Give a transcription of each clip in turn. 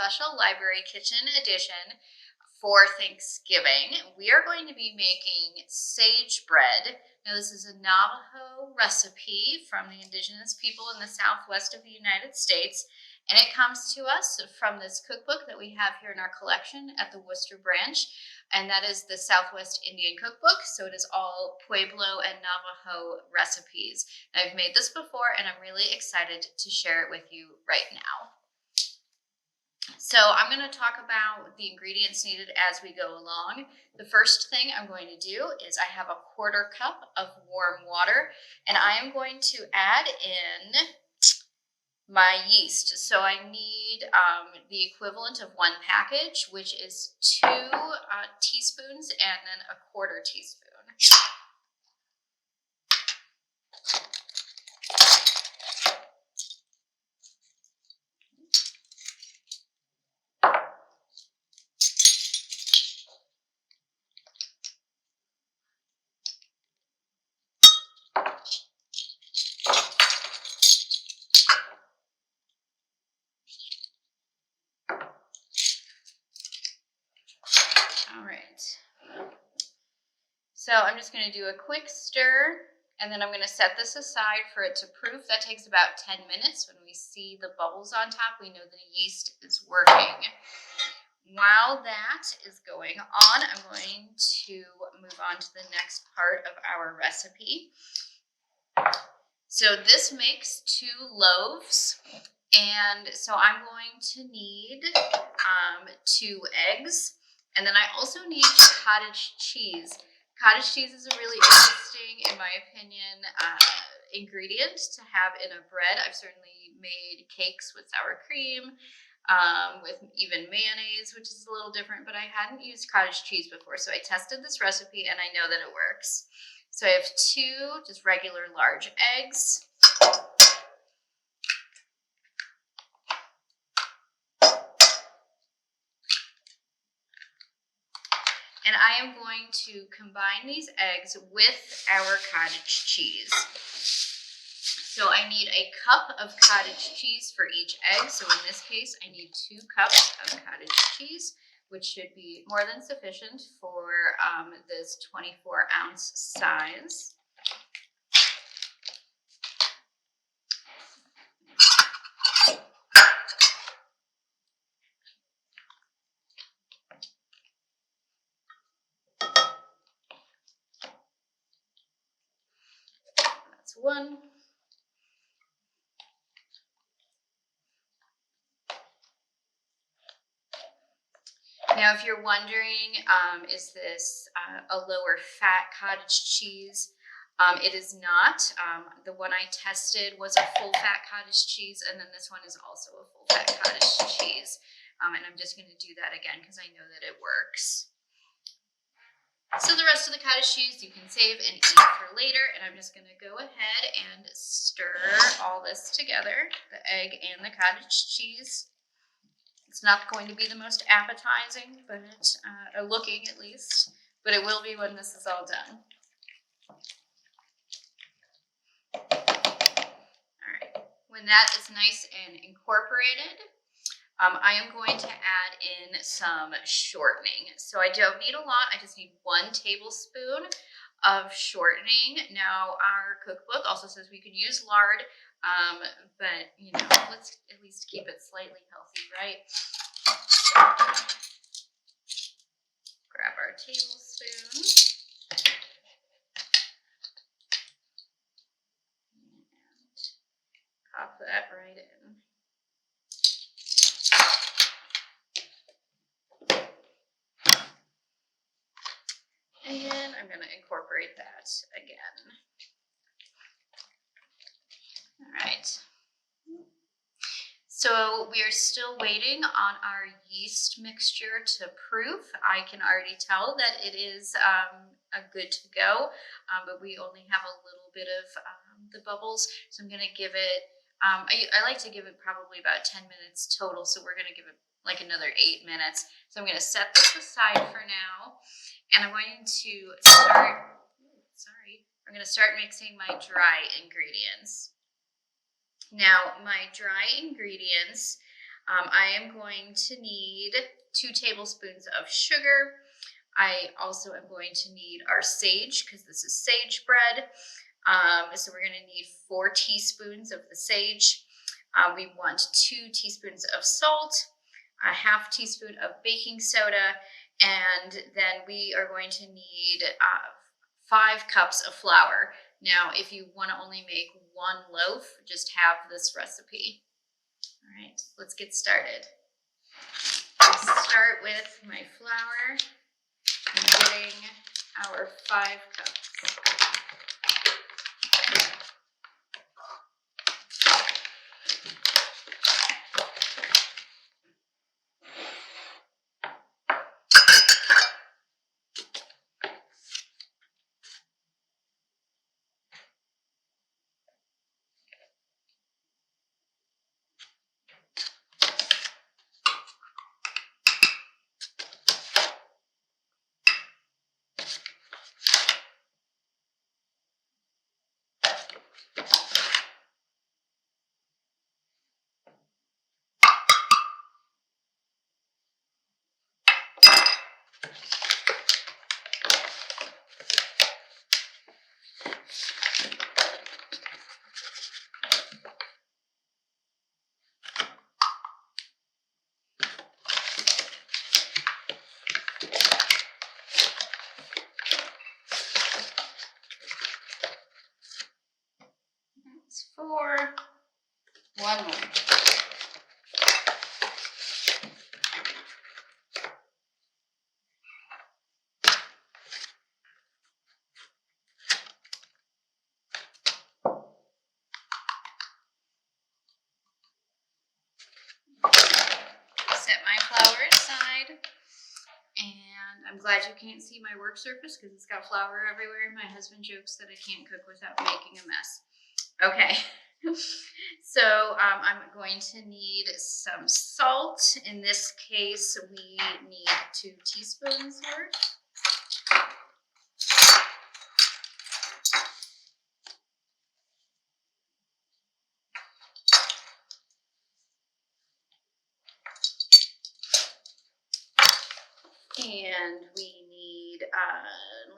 special library kitchen edition for Thanksgiving. We are going to be making sage bread. Now, this is a Navajo recipe from the indigenous people in the Southwest of the United States, and it comes to us from this cookbook that we have here in our collection at the Worcester branch, and that is the Southwest Indian Cookbook. So it is all Pueblo and Navajo recipes. I've made this before, and I'm really excited to share it with you right now. So I'm going to talk about the ingredients needed as we go along. The first thing I'm going to do is I have a 1/4 cup of warm water, and I am going to add in my yeast. So I need the equivalent of 1 package, which is 2 teaspoons and then a 1/4 teaspoon. All right, so I'm just going to do a quick stir, and then I'm going to set this aside for it to proof. That takes about 10 minutes. When we see the bubbles on top, we know the yeast is working. While that is going on, I'm going to move on to the next part of our recipe. So this makes 2 loaves, and so I'm going to need 2 eggs. And then I also need cottage cheese. Cottage cheese is a really interesting, in my opinion, ingredient to have in a bread. I've certainly made cakes with sour cream, with even mayonnaise, which is a little different, but I hadn't used cottage cheese before. So I tested this recipe and I know that it works. So I have 2 just regular large eggs. And I am going to combine these eggs with our cottage cheese. So I need a cup of cottage cheese for each egg. So in this case, I need 2 cups of cottage cheese, which should be more than sufficient for this 24-ounce size. That's 1. Now, if you're wondering, is this a lower fat cottage cheese? It is not. The one I tested was a full fat cottage cheese, and then this one is also a full fat cottage cheese. And I'm just going to do that again because I know that it works. So the rest of the cottage cheese you can save and eat for later, and I'm just going to go ahead and stir all this together, the egg and the cottage cheese. It's not going to be the most appetizing, but looking at least, but it will be when this is all done. All right, when that is nice and incorporated, I am going to add in some shortening. So I don't need a lot, I just need 1 tablespoon of shortening. Now, our cookbook also says we could use lard, but you know, let's at least keep it slightly healthy, right? Grab our tablespoon. And pop that right in. And I'm going to incorporate that again. All right. So we are still waiting on our yeast mixture to proof. I can already tell that it is good to go, but we only have a little bit of the bubbles. So I'm going to give it, I like to give it probably about 10 minutes total. So we're going to give it like another 8 minutes. So I'm going to set this aside for now. And I'm going to start mixing my dry ingredients. Now, my dry ingredients, I am going to need 2 tablespoons of sugar. I also am going to need our sage because this is sage bread. So we're going to need 4 teaspoons of the sage. We want 2 teaspoons of salt, a half teaspoon of baking soda, and then we are going to need 5 cups of flour. Now, if you want to only make 1 loaf, just have this recipe. All right, let's get started. Let's start with my flour and getting our 5 cups. That's 4. 1 more. Set my flour aside, and I'm glad you can't see my work surface because it's got flour everywhere. My husband jokes that I can't cook without making a mess. Okay, so I'm going to need some salt. In this case, we need 2 teaspoons worth. And we need,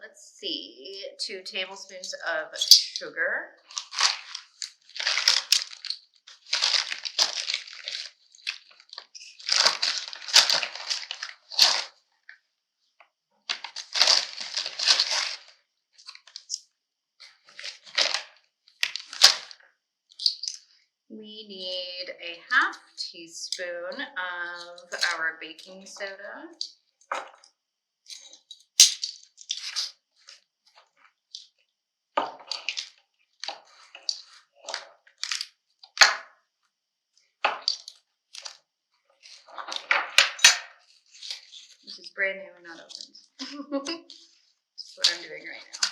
let's see, 2 tablespoons of sugar. We need a half teaspoon of our baking soda. This is brand new and not opened. That's what I'm doing right now.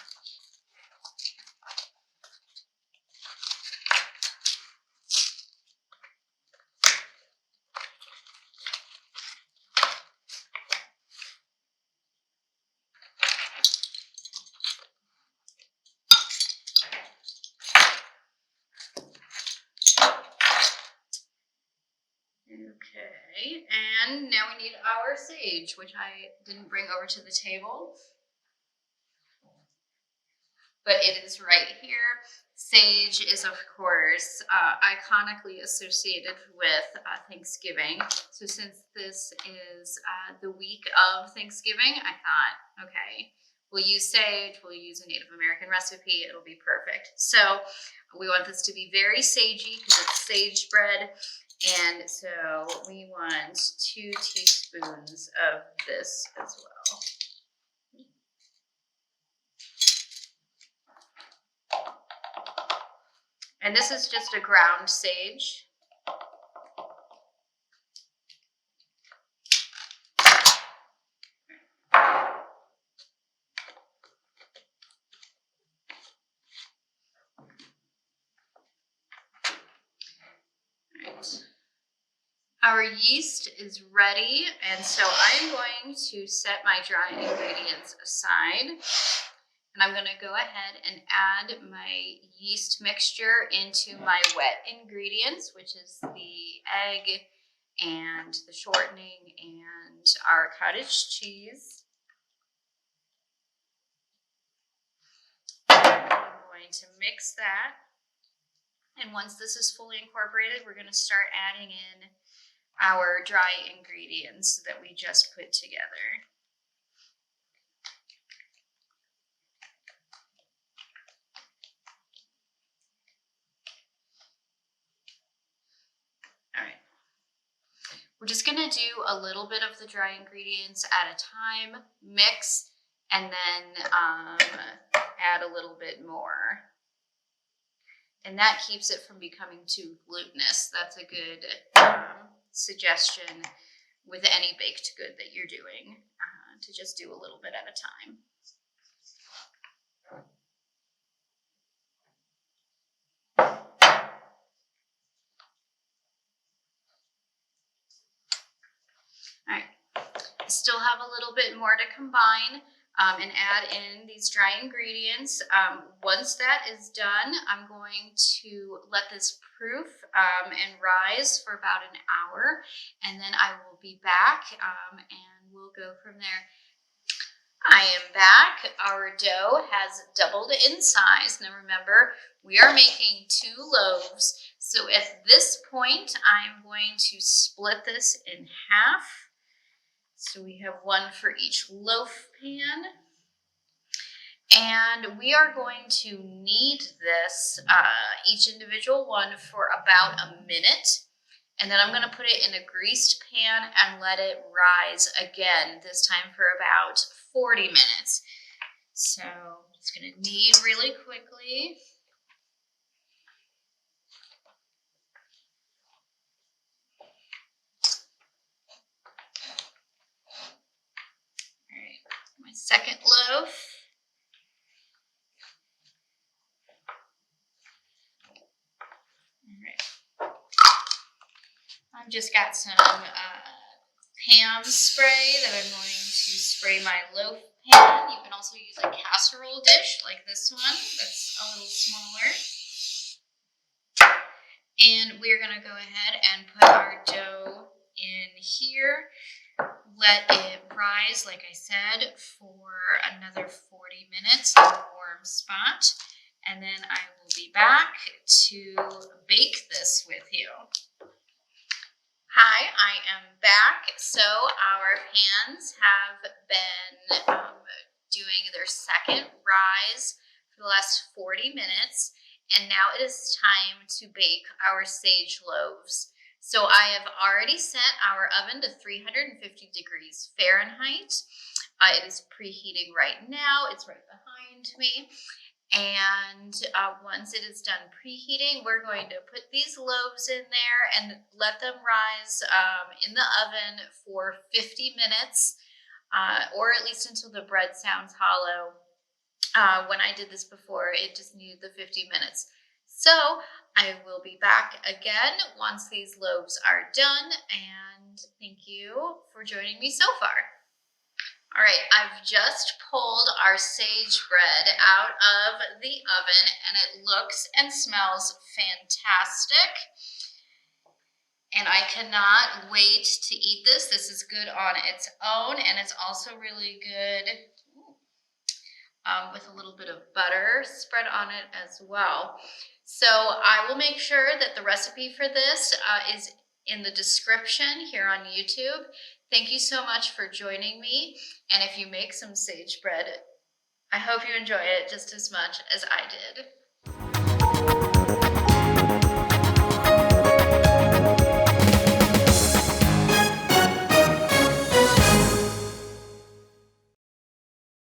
Okay, and now we need our sage, which I didn't bring over to the table, but it is right here. Sage is, of course, iconically associated with Thanksgiving. So since this is the week of Thanksgiving, I thought, okay, we'll use sage, we'll use a Native American recipe, it'll be perfect. So we want this to be very sagey because it's sage bread. And so we want 2 teaspoons of this as well. And this is just a ground sage. Right. Our yeast is ready, and so I'm going to set my dry ingredients aside. And I'm going to go ahead and add my yeast mixture into my wet ingredients, which is the egg and the shortening and our cottage cheese. I'm going to mix that. And once this is fully incorporated, we're going to start adding in our dry ingredients that we just put together. All right. We're just going to do a little bit of the dry ingredients at a time, mix, and then add a little bit more. And that keeps it from becoming too glutinous. That's a good suggestion with any baked good that you're doing, to just do a little bit at a time. All right, I still have a little bit more to combine and add in these dry ingredients. Once that is done, I'm going to let this proof and rise for about an hour, and then I will be back and we'll go from there. I am back. Our dough has doubled in size. Now remember, we are making 2 loaves. So at this point, I'm going to split this in half. So we have 1 for each loaf pan. And we are going to knead this, each individual one, for about a minute. And then I'm going to put it in a greased pan and let it rise again, this time for about 40 minutes. So I'm just going to knead really quickly. All right, my second loaf. I've just got some Pam spray that I'm going to spray my loaf pan. You can also use a casserole dish like this one that's a little smaller. And we're going to go ahead and put our dough in here. Let it rise, like I said, for another 40 minutes in a warm spot. And then I will be back to bake this with you. Hi, I am back. So our pans have been doing their second rise for the last 40 minutes, and now it is time to bake our sage loaves. So I have already set our oven to 350 degrees Fahrenheit. It is preheating right now. It's right behind me. And once it is done preheating, we're going to put these loaves in there and let them rise in the oven for 50 minutes, or at least until the bread sounds hollow. When I did this before, it just needed the 50 minutes. So I will be back again once these loaves are done, and thank you for joining me so far. All right, I've just pulled our sage bread out of the oven, and it looks and smells fantastic. And I cannot wait to eat this. This is good on its own, and it's also really good with a little bit of butter spread on it as well. So I will make sure that the recipe for this is in the description here on YouTube. Thank you so much for joining me. And if you make some sage bread, I hope you enjoy it just as much as I did.